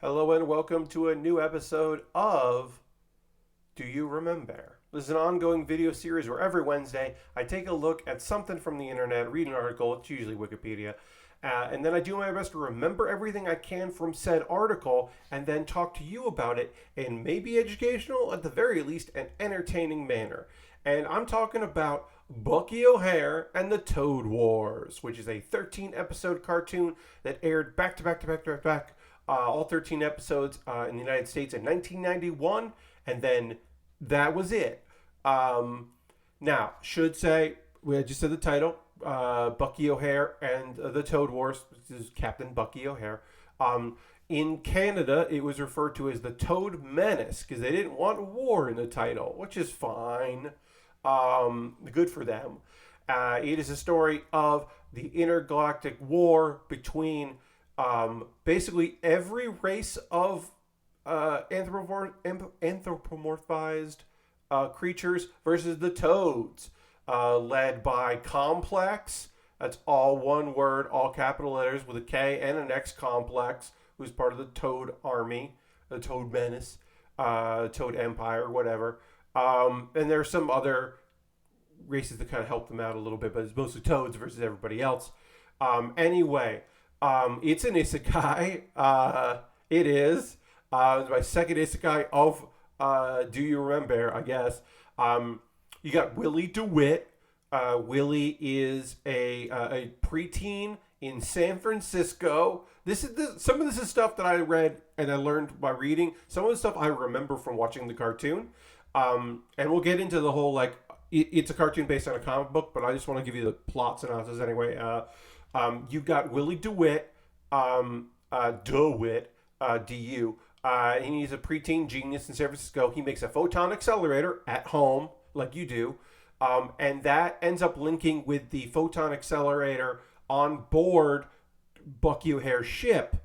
Hello and welcome to a new episode of Do You Remembaer? This is an ongoing video series where every Wednesday I take a look at something from the internet, read an article, it's usually Wikipedia, and then I do my best to remember everything I can from said article and then talk to you about it in maybe educational, at the very least, an entertaining manner. And I'm talking about Bucky O'Hare and the Toad Wars, which is a 13 episode cartoon that aired back to back to back to back all 13 episodes in the United States in 1991, and then that was it. Now, should say, we just said the title, Bucky O'Hare and the Toad Wars. This is Captain Bucky O'Hare. In Canada, it was referred to as the Toad Menace because they didn't want war in the title, which is fine. Good for them. It is a story of the intergalactic war between basically every race of anthropomorphized creatures versus the toads, led by Complex. That's all one word, all capital letters with a K and an X. Complex, who's part of the Toad Army, the Toad Menace, Toad Empire, whatever. And there's some other races that kind of help them out a little bit, but it's mostly toads versus everybody else. Anyway, it's an isekai. It is. It's my second isekai of Do You Remembaer, I guess. You got Willie DeWitt. Willie is a preteen in San Francisco. Some of this is stuff that I read and I learned by reading. Some of the stuff I remember from watching the cartoon. And we'll get into the whole, like, it's a cartoon based on a comic book, but I just want to give you the plot synopsis anyway. You've got Willie DeWitt, DeWitt, D-U. And he's a preteen genius in San Francisco. He makes a photon accelerator at home, like you do. And that ends up linking with the photon accelerator on board Bucky O'Hare's ship.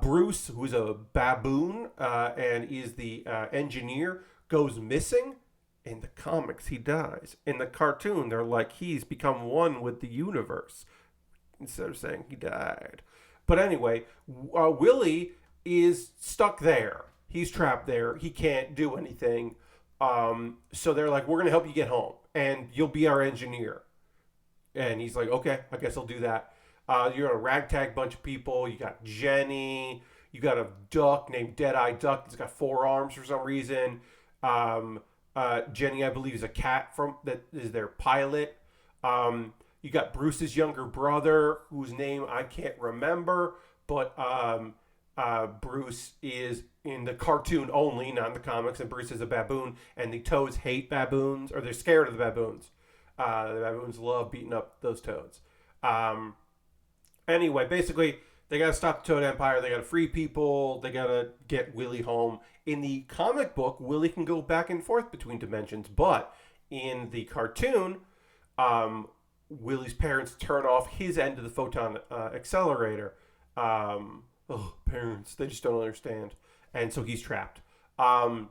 Bruce, who's a baboon and is the engineer, goes missing. In the comics, he dies. In the cartoon, they're like, he's become one with the universe, instead of saying he died. But anyway, Willie is stuck there. He's trapped there. He can't do anything. So they're like, we're going to help you get home, and you'll be our engineer. And he's like, okay, I guess I'll do that. You're a ragtag bunch of people. You got Jenny. You got a duck named Deadeye Duck that's got 4 arms for some reason. Jenny, I believe, is a cat that is their pilot. You got Bruce's younger brother, whose name I can't remember, but Bruce is in the cartoon only, not in the comics, and Bruce is a baboon, and the toads hate baboons, or they're scared of the baboons. The baboons love beating up those toads. Anyway, basically, they got to stop the Toad Empire. They got to free people. They got to get Willie home. In the comic book, Willie can go back and forth between dimensions, but in the cartoon, Willie's parents turn off his end of the photon accelerator. Parents, they just don't understand. And so he's trapped. And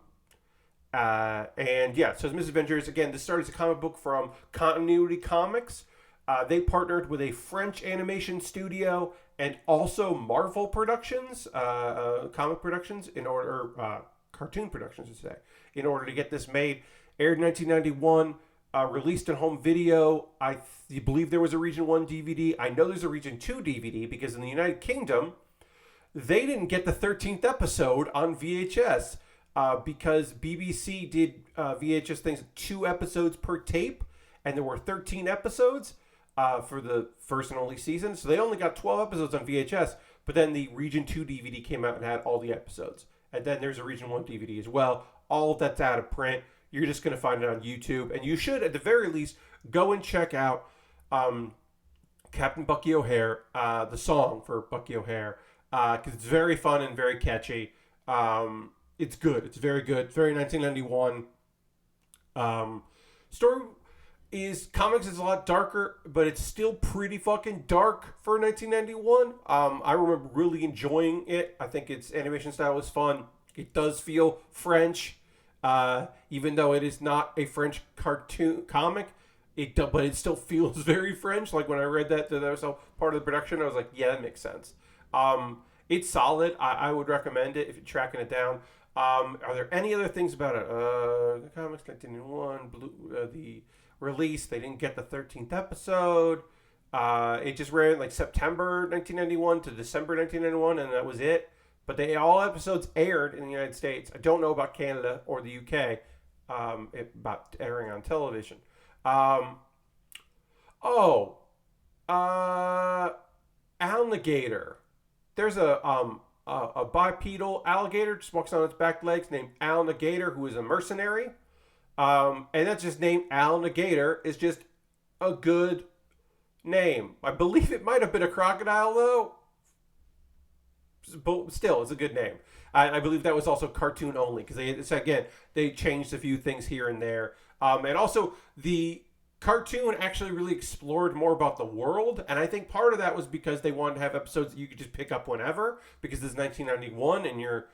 yeah, so it's Misadventures. Again, this started as a comic book from Continuity Comics. They partnered with a French animation studio and also Marvel Productions, comic productions, cartoon productions, I should say, in order to get this made. Aired in 1991, released in home video. I believe there was a Region 1 DVD. I know there's a Region 2 DVD because in the United Kingdom, they didn't get the 13th episode on VHS because BBC did VHS things 2 episodes per tape, and there were 13 episodes for the first and only season. So they only got 12 episodes on VHS, but then the Region 2 DVD came out and had all the episodes. And then there's a Region 1 DVD as well. All of that's out of print. You're just going to find it on YouTube. And you should, at the very least, go and check out Captain Bucky O'Hare, the song for Bucky O'Hare, because it's very fun and very catchy. It's good. It's very good. It's very 1991. Story comics is a lot darker, but it's still pretty fucking dark for 1991. I remember really enjoying it. I think its animation style was fun. It does feel French, even though it is not a French cartoon comic. But it still feels very French. Like when I read that was all part of the production, I was like, yeah, that makes sense. It's solid. I would recommend it if you're tracking it down. Are there any other things about it? The comics 1991, the release. They didn't get the 13th episode. It just ran like September 1991 to December 1991, and that was it. But all episodes aired in the United States. I don't know about Canada or the UK about airing on television. Um, oh, alligator. There's a bipedal alligator just walks on its back legs named Alligator, who is a mercenary. And that's just named Alligator is just a good name. I believe it might have been a crocodile though, but still, it's a good name. I believe that was also cartoon only because they changed a few things here and there. And also the cartoon actually really explored more about the world, and I think part of that was because they wanted to have episodes that you could just pick up whenever, because this is 1991 and you're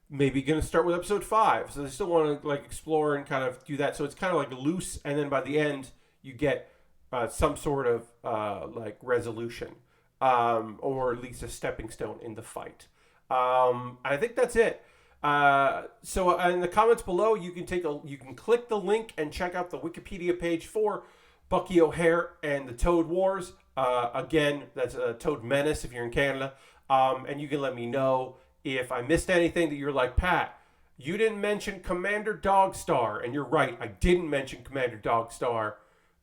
maybe going to start with episode 5, so they still want to like explore and kind of do that, so it's kind of like loose, and then by the end you get some sort of like resolution, or at least a stepping stone in the fight. I think that's it. So in the comments below, you can click the link and check out the Wikipedia page for Bucky O'Hare and the Toad Wars. Again, that's Toad Menace if you're in Canada. And you can let me know if I missed anything that you're like, Pat, you didn't mention Commander Dogstar. And you're right, I didn't mention Commander Dogstar.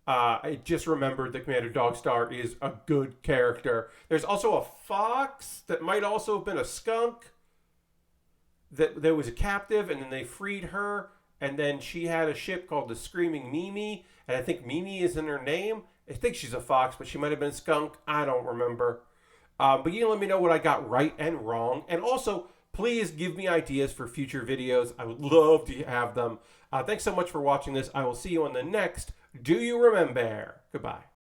I just remembered that Commander Dogstar is a good character. There's also a fox that might also have been a skunk that there was a captive, and then they freed her, and then she had a ship called the Screaming Mimi, and I think Mimi is in her name. I think she's a fox, but she might have been a skunk. I don't remember. But you can let me know what I got right and wrong. And also, please give me ideas for future videos. I would love to have them. Thanks so much for watching this. I will see you on the next Do You Remembaer? Goodbye.